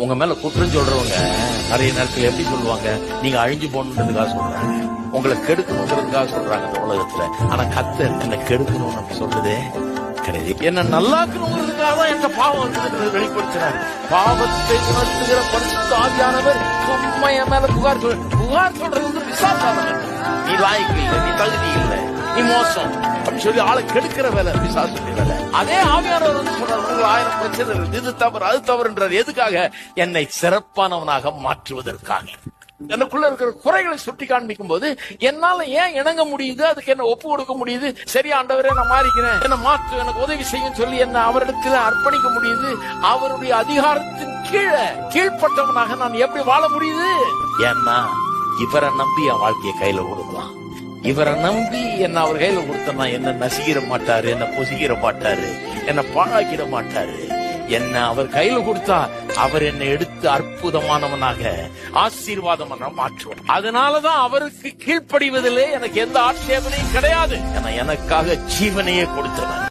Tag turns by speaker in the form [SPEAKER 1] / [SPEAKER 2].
[SPEAKER 1] உங்க மேல குற்றம் சொல்றவங்க நிறைய நேரத்துல எப்படி சொல்லுவாங்க, நீங்க அழிஞ்சு போகணுன்றதுக்காக சொல்றாங்க, உங்களை கெடுக்கணுங்கிறதுக்காக சொல்றாங்க இந்த உலகத்துல. ஆனா கர்த்தர் என்ன கெடுக்கணும்னு அப்படி சொல்றதே கிடையாது. என்ன நல்லாக்கணுங்கிறதுக்காக தான் எந்த பாவம் இருக்குதுன்னு வெளிப்படுத்துறாரு. பாவத்தை உணர்த்துகிற பரிசுத்த ஆவியானவர் சும்மா என் மேல புகார் சொல்றது வந்து பிசாசானவர். நீ லாய்க்கு இல்லை, நீ தகுதி இல்லை, நீ மோசம் அப்படின்னு சொல்லி ஆளை கெடுக்கிற வேலை பிசாசு வேலை. அதே ஆவியானவர் வந்து சொல்றாரு, உங்களுக்கு 1000 பிரச்சனை இருக்கு, இது தவறு அது தவறுன்றார். எதுக்காக? என்னை சிறப்பானவனாக மாற்றுவதற்காக. எனக்குள்ள இருக்கிற குறைகளை சுட்டி காண்பிக்கும் போது என்னால ஏன் இணங்க முடியுது, அதுக்கு என்ன ஒப்பு கொடுக்க முடியுது. சரி ஆண்டவரே, நான் மாறிக்கிறேன், என்ன மாற்று, எனக்கு உதவி செய்யும் சொல்லி என்ன அவரிடத்துல அர்ப்பணிக்க முடியுது. அவருடைய அதிகாரத்தின் கீழ்பட்டவனாக நான் எப்படி வாழ முடியுது? ஏன்னா இவரை நம்பி என் வாழ்க்கையை கையில கொடுக்கலாம். இவரை நம்பி என்ன அவர் கையில கொடுத்தனா என்ன நசிக்கிற மாட்டாரு, என்ன பொசிக்கிற மாட்டாரு, என்ன பாழாக்கிட மாட்டாரு. என்ன அவர் கையில கொடுத்தா அவர் என்னை எடுத்து அற்புதமானவனாக ஆசீர்வாதமான மாற்றுவார். அதனாலதான் அவருக்கு கீழ்ப்படிவதிலே எனக்கு எந்த ஆட்சேபனையும் கிடையாது. எனக்காக ஜீவனையே கொடுத்தவர்.